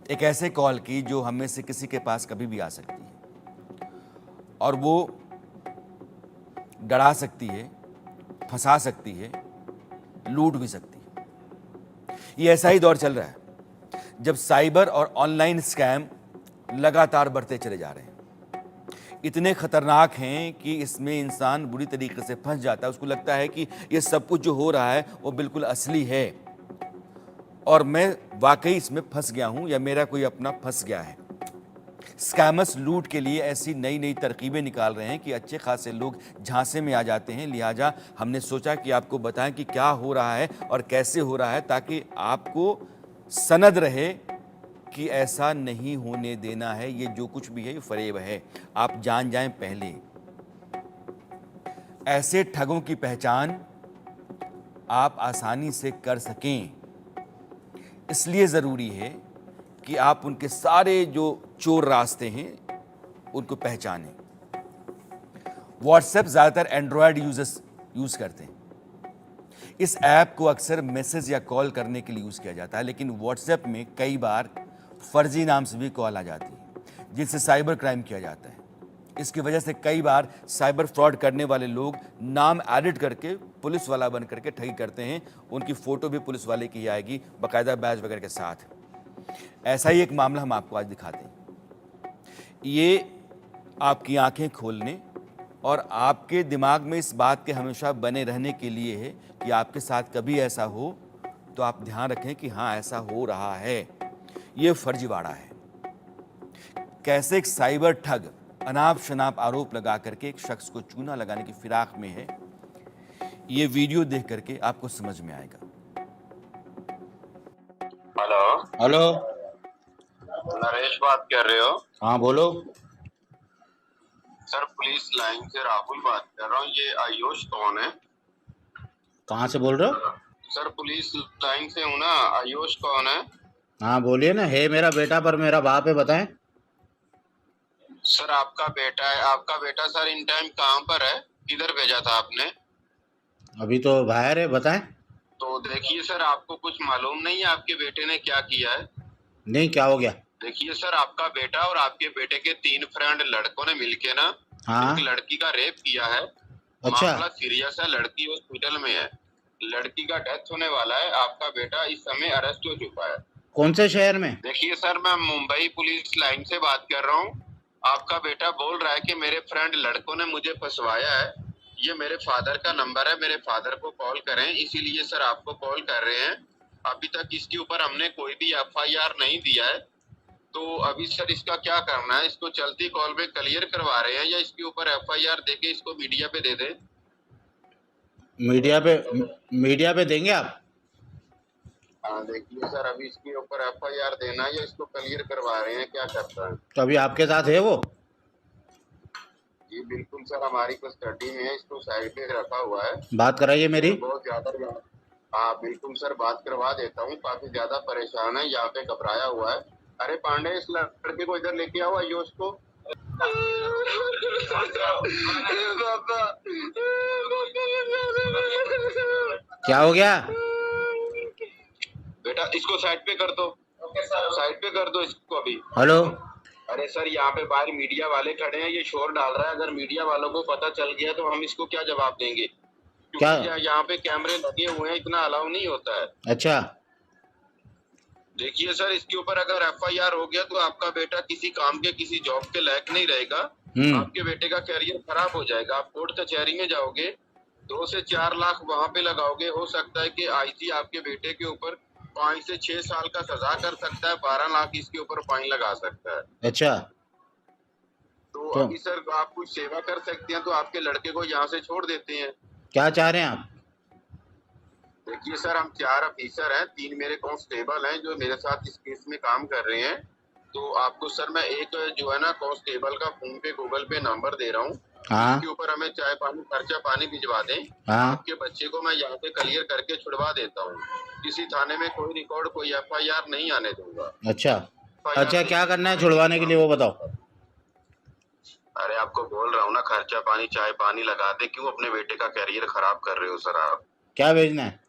एक ऐसे कॉल की जो हम में से किसी के पास कभी भी आ सकती है और वो डरा सकती है, फंसा सकती है, लूट भी सकती है। ये ऐसा ही दौर चल रहा है जब साइबर और ऑनलाइन स्कैम लगातार बढ़ते चले जा रहे हैं। इतने खतरनाक हैं कि इसमें इंसान बुरी तरीके से फंस जाता है। उसको लगता है कि ये सब कुछ जो हो रहा है वो बिल्कुल असली है और मैं वाकई इसमें फंस गया हूं या मेरा कोई अपना फंस गया है। स्कैमर्स लूट के लिए ऐसी नई नई तरकीबें निकाल रहे हैं कि अच्छे खासे लोग झांसे में आ जाते हैं। लिहाजा हमने सोचा कि आपको बताएं कि क्या हो रहा है और कैसे हो रहा है, ताकि आपको सनद रहे कि ऐसा नहीं होने देना है। ये जो कुछ भी है ये फरेब है, आप जान जाएं पहले। ऐसे ठगों की पहचान आप आसानी से कर सकें, इसलिए ज़रूरी है कि आप उनके सारे जो चोर रास्ते हैं उनको पहचानें। व्हाट्सएप ज़्यादातर एंड्रॉयड यूजर्स यूज़ करते हैं। इस ऐप को अक्सर मैसेज या कॉल करने के लिए यूज़ किया जाता है, लेकिन व्हाट्सएप में कई बार फर्जी नाम से भी कॉल आ जाती है जिनसे साइबर क्राइम किया जाता है। इसकी वजह से कई बार साइबर फ्रॉड करने वाले लोग नाम एडिट करके पुलिस वाला बन करके ठगी करते हैं। उनकी फ़ोटो भी पुलिस वाले की ही आएगी, बाकायदा बैज वगैरह के साथ। ऐसा ही एक मामला हम आपको आज दिखाते हैं। ये आपकी आंखें खोलने और आपके दिमाग में इस बात के हमेशा बने रहने के लिए है कि आपके साथ कभी ऐसा हो तो आप ध्यान रखें कि हाँ, ऐसा हो रहा है। ये फर्जीवाड़ा है। कैसे एक साइबर ठग अनाप शनाप आरोप लगा करके एक शख्स को चूना लगाने की फिराक में है, ये वीडियो देख करके आपको समझ में आएगा। Hello hello. नरेश बात कर रहे हो? हाँ बोलो। सर पुलिस लाइन से राहुल बात कर रहा हूँ। ये आयुष कौन है? कहाँ से बोल रहे हो? सर पुलिस लाइन से हूँ ना। आयुष कौन है? हाँ बोलिए ना। है मेरा बेटा पर मेरा बाप है, बताएं। सर आपका बेटा है? आपका बेटा सर इन टाइम कहाँ पर है? किधर भेजा था आपने? अभी तो बाहर है, बताएं। तो देखिए सर, आपको कुछ मालूम नहीं है आपके बेटे ने क्या किया है? नहीं, क्या हो गया? देखिए सर, आपका बेटा और आपके बेटे के 3 फ्रेंड लड़कों ने मिलके ना हाँ। एक लड़की का रेप किया है। अच्छा। मामला सीरियस है, लड़की हॉस्पिटल में है, लड़की का डेथ होने वाला है। आपका बेटा इस समय अरेस्ट हो चुका है। कौन से शहर में? देखिए सर, मैं मुंबई पुलिस लाइन से बात कर रहा हूँ। आपका बेटा बोल रहा है कि मेरे फ्रेंड लड़कों ने मुझे फंसवाया है। ये मेरे फादर का नंबर है, मेरे फादर को कॉल करें, इसीलिए सर आपको कॉल कर रहे हैं। अभी तक इसके ऊपर हमने कोई भी FIR नहीं दिया है। तो अभी सर इसका क्या करना है? इसको चलती कॉल में क्लियर करवा रहे हैं या इसके ऊपर FIR देके इसको मीडिया पे दे दें? मीडिया पे देंगे आप? हाँ देखिए सर, अभी इसके ऊपर FIR देना है या इसको क्लियर करवा रहे हैं, क्या करता है? तो अभी आपके साथ है वो? जी बिल्कुल सर, हमारी कस्टडी में है, इसको साइड पे रखा हुआ है। बात कराइए मेरी। बहुत ज्यादा। हाँ बिल्कुल सर, बात करवा देता हूँ। काफी ज्यादा परेशान है, यहाँ पे घबराया हुआ है। अरे पांडे, इस लड़के को इधर लेके आओ, आयुष को। क्या हो गया? बेटा इसको साइड पे कर दो, साइड पे कर दो इसको अभी। हेलो। अरे सर, यहाँ पे बाहर मीडिया वाले खड़े हैं, ये शोर डाल रहा है। अगर मीडिया वालों को पता चल गया तो हम इसको क्या जवाब देंगे? क्या? क्योंकि यहाँ पे कैमरे लगे हुए हैं, इतना अलाउ नहीं होता है। अच्छा। देखिए सर, इसके ऊपर अगर FIR हो गया तो आपका बेटा किसी काम के, किसी जॉब के लायक नहीं रहेगा। आपके बेटे का करियर खराब हो जाएगा। आप कोर्ट कचहरी में जाओगे, 2 से 4 लाख वहां पे लगाओगे। हो सकता है कि IG आपके बेटे के ऊपर 5 से 6 साल का सजा कर सकता है, 12 लाख इसके ऊपर फाइन लगा सकता है। अच्छा। तो तो अभी सर आप कुछ सेवा कर सकते हैं तो आपके लड़के को यहाँ से छोड़ देते हैं। क्या चाह रहे हैं आप? देखिए सर, हम 4 ऑफिसर हैं, 3 मेरे कांस्टेबल हैं जो मेरे साथ इस केस में काम कर रहे हैं। तो आपको सर मैं एक जो है ना कांस्टेबल का फोन पे, गूगल पे नंबर दे रहा हूँ। हाँ। इसके ऊपर हमें चाय पानी, खर्चा पानी भिजवा दें। हाँ। आपके बच्चे को मैं यहाँ से क्लियर करके छुड़वा देता हूँ। किसी थाने में कोई रिकॉर्ड, कोई FIR नहीं आने दूंगा। अच्छा। अच्छा, क्या करना है छुड़वाने के लिए वो बताओ। अरे आपको बोल रहा हूँ ना, खर्चा पानी, चाय पानी लगा दे। क्यों अपने बेटे का करियर खराब कर रहे हो सर आप? क्या भेजना है?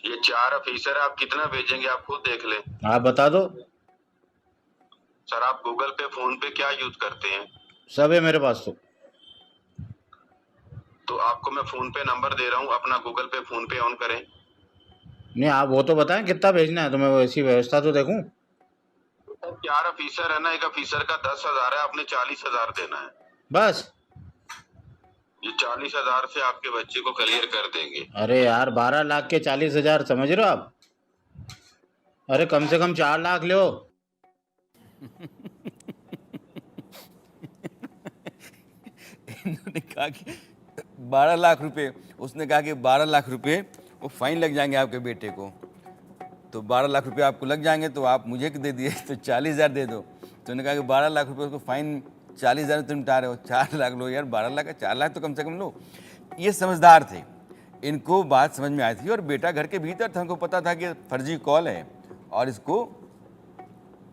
ये 4 ऑफिसर, आप कितना भेजेंगे आप खुद देख लें। आप बता दो। सर आप गूगल पे फोन पे क्या यूज करते हैं? सब है मेरे पास तो आपको मैं फोन पे नंबर दे रहा हूँ, अपना गूगल पे फोन पे ऑन करें। नहीं, आप वो तो बताएं कितना भेजना है, तो मैं वैसी व्यवस्था तो देखूं। सर 4 ऑफिसर है ना, एक ऑफिसर का 10,000 है, आपने 40,000 देना है। बस। ये 40,000 से आपके बच्चे को क्लियर कर देंगे। अरे यार, 12 लाख के 40,000 समझ रहे हो आप? अरे कम से कम 4 लाख लो। इन्होंने कहा कि 12 लाख रुपए, उसने कहा कि 12 लाख रुपए वो फाइन लग जाएंगे आपके बेटे को। तो 12 लाख रुपए आपको लग जाएंगे तो आप मुझे दे दिए तो 40,000 दे दो। तो उन्होंने कहा कि 12 लाख रुपए उसको फाइन, 40,000 तुम उठा रहे हो, 4 लाख लो यार, 12 लाख का 4 लाख तो कम से कम लो। ये समझदार थे, इनको बात समझ में आई थी और बेटा घर के भीतर था, उनको पता था कि फर्जी कॉल है और इसको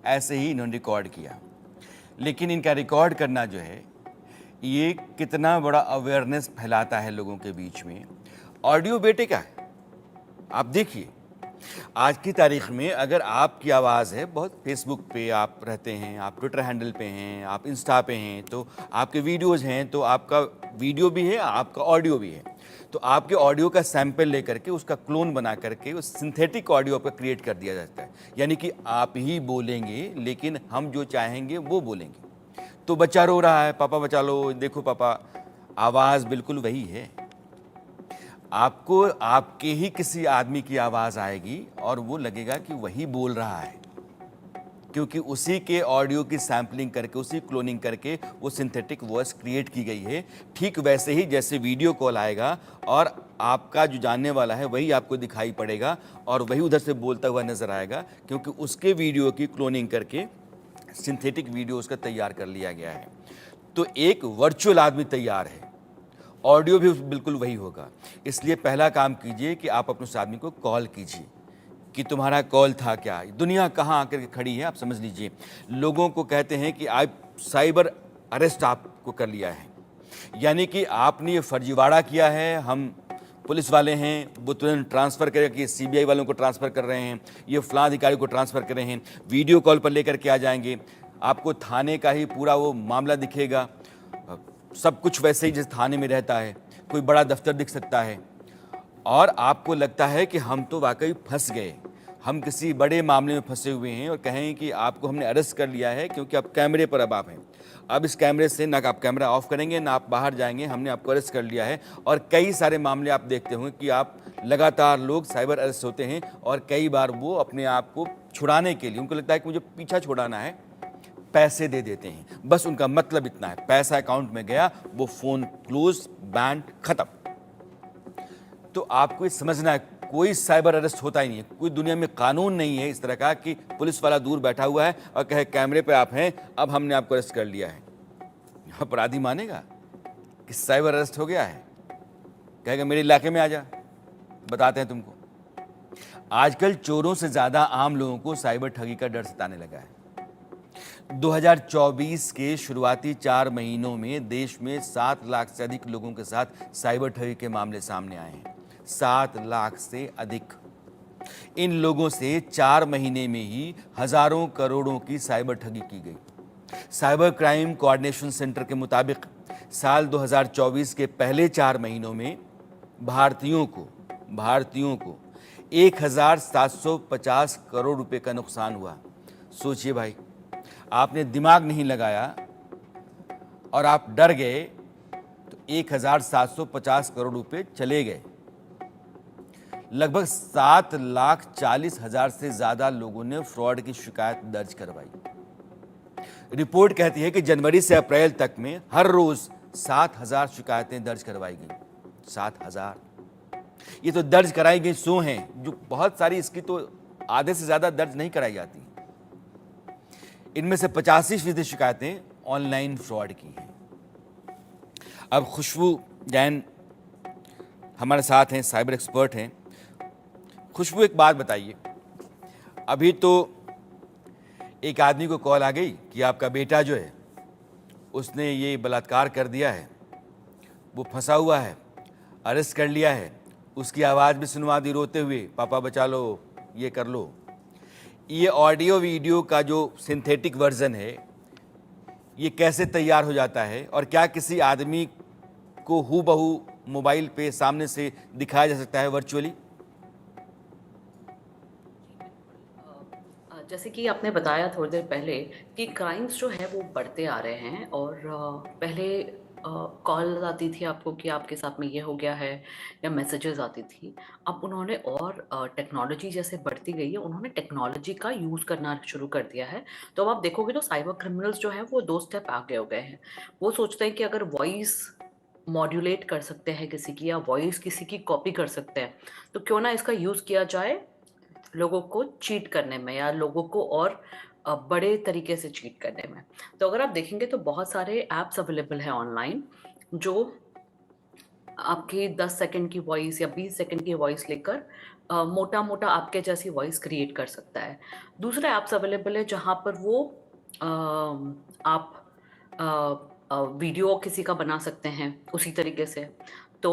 ऐसे ही इन्होंने रिकॉर्ड किया। लेकिन इनका रिकॉर्ड करना जो है ये कितना बड़ा अवेयरनेस फैलाता है लोगों के बीच में। ऑडियो बेटे का है, आप देखिए आज की तारीख में अगर आपकी आवाज़ है, बहुत फेसबुक पे आप रहते हैं, आप ट्विटर हैंडल पे हैं, आप इंस्टा पे हैं, तो आपके वीडियोज़ हैं, तो आपका वीडियो भी है, आपका ऑडियो भी है। तो आपके ऑडियो का सैंपल लेकर के उसका क्लोन बना करके उस सिंथेटिक ऑडियो आपका क्रिएट कर दिया जाता है, यानी कि आप ही बोलेंगे लेकिन हम जो चाहेंगे वो बोलेंगे। तो बच्चा रो रहा है, पापा बचा लो, देखो पापा, आवाज़ बिल्कुल वही है। आपको आपके ही किसी आदमी की आवाज़ आएगी और वो लगेगा कि वही बोल रहा है, क्योंकि उसी के ऑडियो की सैम्पलिंग करके, उसी क्लोनिंग करके वो सिंथेटिक वॉइस क्रिएट की गई है। ठीक वैसे ही जैसे वीडियो कॉल आएगा और आपका जो जानने वाला है वही आपको दिखाई पड़ेगा और वही उधर से बोलता हुआ नजर आएगा, क्योंकि उसके वीडियो की क्लोनिंग करके सिंथेटिक वीडियो उसका तैयार कर लिया गया है। तो एक वर्चुअल आदमी तैयार है, ऑडियो भी बिल्कुल वही होगा। इसलिए पहला काम कीजिए कि आप अपने उस आदमी को कॉल कीजिए कि तुम्हारा कॉल था क्या, दुनिया कहाँ आकर के खड़ी है आप समझ लीजिए। लोगों को कहते हैं कि आज साइबर अरेस्ट आपको कर लिया है, यानी कि आपने ये फर्जीवाड़ा किया है, हम पुलिस वाले हैं, वो तुरंत ट्रांसफ़र करें कि सीबीआई वालों को ट्रांसफ़र कर रहे हैं, ये फलां अधिकारी को ट्रांसफ़र कर रहे हैं, वीडियो कॉल पर लेकर के आ जाएंगे, आपको थाने का ही पूरा वो मामला दिखेगा, सब कुछ वैसे ही जैसे थाने में रहता है, कोई बड़ा दफ्तर दिख सकता है और आपको लगता है कि हम तो वाकई फंस गए, हम किसी बड़े मामले में फंसे हुए हैं और कहें कि आपको हमने अरेस्ट कर लिया है क्योंकि आप कैमरे पर अब आप हैं। अब इस कैमरे से ना आप कैमरा ऑफ करेंगे ना आप बाहर जाएंगे, हमने आपको अरेस्ट कर लिया है। और कई सारे मामले आप देखते होंगे कि आप लगातार लोग साइबर अरेस्ट होते हैं और कई बार वो अपने आप को छुड़ाने के लिए, उनको लगता है कि मुझे पीछा छुड़ाना है, पैसे दे देते हैं। बस उनका मतलब इतना है, पैसा अकाउंट में गया, वो फ़ोन क्लोज, बैंड, ख़त्म। तो आपको ये समझना है, कोई साइबर अरेस्ट होता ही नहीं है, कोई दुनिया में कानून नहीं है इस तरह का कि पुलिस वाला दूर बैठा हुआ है और कहे कैमरे पे आप हैं, अब हमने आपको अरेस्ट कर लिया है। अपराधी मानेगा कि साइबर अरेस्ट हो गया है, कहेगा मेरे इलाके में आ जा, बताते हैं तुमको। आजकल चोरों से ज़्यादा आम लोगों को साइबर ठगी का डर सताने लगा है। 2024 के शुरुआती 4 महीनों में देश में 7 लाख से अधिक लोगों के साथ साइबर ठगी के मामले सामने आए हैं। 7 लाख से अधिक। इन लोगों से 4 महीने में ही हजारों करोड़ों की साइबर ठगी की गई। साइबर क्राइम कोऑर्डिनेशन सेंटर के मुताबिक साल 2024 के पहले 4 महीनों में भारतीयों को 1,750 करोड़ रुपए का नुकसान हुआ। सोचिए भाई, आपने दिमाग नहीं लगाया और आप डर गए तो 1,750 करोड़ रुपए चले गए। लगभग 7,40,000 से ज्यादा लोगों ने फ्रॉड की शिकायत दर्ज करवाई। रिपोर्ट कहती है कि जनवरी से अप्रैल तक में हर रोज 7,000 शिकायतें दर्ज करवाई गई। 7,000। ये तो दर्ज कराई गई 100 हैं, जो बहुत सारी इसकी तो आधे से ज्यादा दर्ज नहीं कराई जाती। इनमें से 85% शिकायतें ऑनलाइन फ्रॉड की हैं। अब खुशबू जैन हमारे साथ हैं, साइबर एक्सपर्ट हैं। खुशबू, एक बात बताइए, अभी तो एक आदमी को कॉल आ गई कि आपका बेटा जो है उसने ये बलात्कार कर दिया है, वो फंसा हुआ है, अरेस्ट कर लिया है, उसकी आवाज़ भी सुनवा दी रोते हुए, पापा बचा लो, ये कर लो। ये ऑडियो वीडियो का जो सिंथेटिक वर्जन है, ये कैसे तैयार हो जाता है और क्या किसी आदमी को हूबहू मोबाइल पे सामने से दिखाया जा सकता है वर्चुअली? जैसे कि आपने बताया थोड़ी देर पहले कि क्राइम्स जो है वो बढ़ते आ रहे हैं और पहले कॉल आती थी आपको कि आपके साथ में ये हो गया है या मैसेजेस आती थी। अब उन्होंने और टेक्नोलॉजी जैसे बढ़ती गई है, उन्होंने टेक्नोलॉजी का यूज़ करना शुरू कर दिया है। तो अब आप देखोगे तो साइबर क्रिमिनल्स जो हैं वो 2 स्टेप आगे हो गए हैं। वो सोचते हैं कि अगर वॉइस मॉड्यूलेट कर सकते हैं किसी की या वॉइस किसी की कॉपी कर सकते हैं, तो क्यों ना इसका यूज़ किया जाए लोगों को चीट करने में या लोगों को और बड़े तरीके से चीट करने में। तो अगर आप देखेंगे तो बहुत सारे ऐप्स अवेलेबल हैं ऑनलाइन जो आपकी 10 सेकंड की वॉइस या 20 सेकंड की वॉइस लेकर मोटा-मोटा आपके जैसी वॉइस क्रिएट कर सकता है। दूसरा ऐप्स अवेलेबल है जहाँ पर वो आप वीडियो किसी का बना सकते हैं उसी तरीके से। तो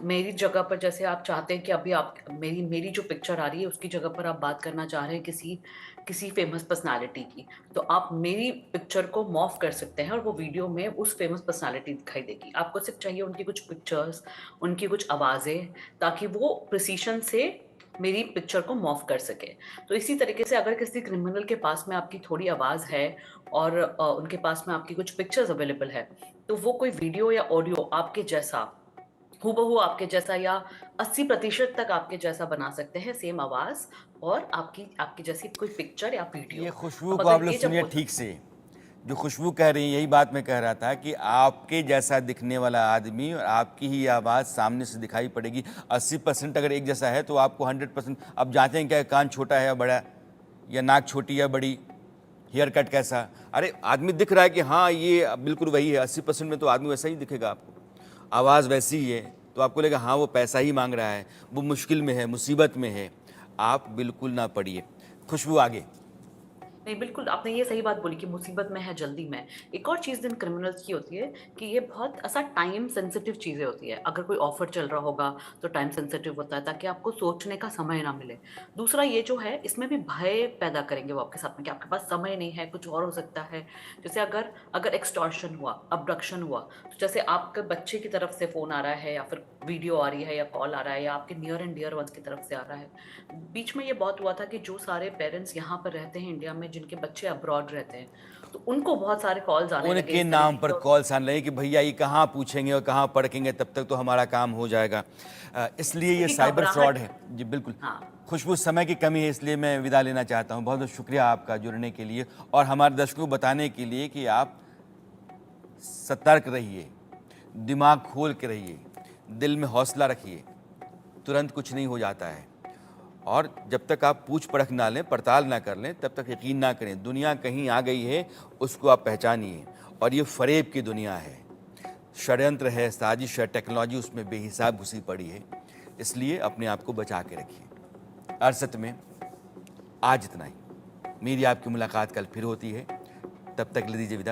मेरी जगह पर जैसे आप चाहते हैं कि अभी आप मेरी मेरी जो पिक्चर आ रही है उसकी जगह पर आप बात करना चाह रहे हैं किसी किसी फेमस पर्सनैलिटी की, तो आप मेरी पिक्चर को मॉर्फ कर सकते हैं और वो वीडियो में उस फेमस पर्सनैलिटी दिखाई देगी। आपको सिर्फ चाहिए उनकी कुछ पिक्चर्स, उनकी कुछ आवाज़ें, ताकि वो प्रिसिशन से मेरी पिक्चर को मॉर्फ कर सके। तो इसी तरीके से अगर किसी क्रिमिनल के पास में आपकी थोड़ी आवाज़ है और उनके पास में आपकी कुछ पिक्चर्स अवेलेबल है, तो वो कोई वीडियो या ऑडियो आपके जैसा हूबहू आपके जैसा या 80% तक आपके जैसा बना सकते हैं, सेम आवाज़ और आपकी आपकी जैसी कोई पिक्चर या वीडियो। ये खुशबू अब को आप अगर लोग ये जब सुनिए हो ठीक से। जो खुशबू कह रही है यही बात मैं कह रहा था कि आपके जैसा दिखने वाला आदमी और आपकी ही आवाज़ सामने से दिखाई पड़ेगी। 80% अगर एक जैसा है तो आपको 100%। अब जांचते हैं क्या कान छोटा है या बड़ा, या नाक छोटी या बड़ी, हेयर कट कैसा। अरे आदमी दिख रहा है कि हाँ ये बिल्कुल वही है, 80% में तो आदमी वैसा ही दिखेगा आपको, आवाज़ वैसी ही है, तो आपको लगेगा हाँ वो पैसा ही मांग रहा है, वो मुश्किल में है, मुसीबत में है। आप बिल्कुल ना पड़िए। खुशबू आगे। नहीं, बिल्कुल आपने ये सही बात बोली कि मुसीबत में है, जल्दी में। एक और चीज़ इन क्रिमिनल्स की होती है कि ये बहुत ऐसा टाइम सेंसिटिव चीज़ें होती है। अगर कोई ऑफ़र चल रहा होगा तो टाइम सेंसिटिव होता है ताकि आपको सोचने का समय ना मिले। दूसरा ये जो है इसमें भी भय पैदा करेंगे वो आपके साथ में कि आपके पास समय नहीं है, कुछ और हो सकता है। जैसे अगर अगर एक्सटॉर्शन हुआ, अबडक्शन हुआ, तो जैसे आपके बच्चे की तरफ से फ़ोन आ रहा है या फिर वीडियो आ रही है या कॉल आ रहा है या आपके नियर एंड डियर वन्स की तरफ से आ रहा है। बीच में ये बहुत हुआ था कि जो सारे पेरेंट्स यहाँ पर रहते हैं इंडिया में जिनके बच्चे अब्रॉड रहते हैं, तो उनको बहुत सारे कॉल्स आने लगे उनके इस नाम तरीके पर के। और कॉल्स आने लगे कि भैया ये कहाँ पूछेंगे और कहाँ पढ़ेंगे, तब तक तो हमारा काम हो जाएगा। इसलिए ये क्योंकि साइबर फ्रॉड घबराहट। है जी, बिल्कुल। हाँ, खुशबू, समय की कमी है इसलिए मैं विदा लेना चाहता हूँ। बहुत बहुत शुक्रिया आपका जुड़ने के लिए और हमारे दर्शकों को बताने के लिए कि आप सतर्क रहिए, दिमाग खोल के रहिए, दिल में हौसला रखिए, तुरंत कुछ नहीं हो जाता है। और जब तक आप पूछ परख ना लें, पड़ताल ना कर लें, तब तक यकीन ना करें। दुनिया कहीं आ गई है, उसको आप पहचानिए। और ये फ़रेब की दुनिया है, षड्यंत्र है, साजिश है, टेक्नोलॉजी उसमें बेहिसाब घुसी पड़ी है। इसलिए अपने आप को बचा के रखिए। अरसत में आज इतना ही। मेरी आपकी मुलाकात कल फिर होती है। तब तक ले दीजिए विदा।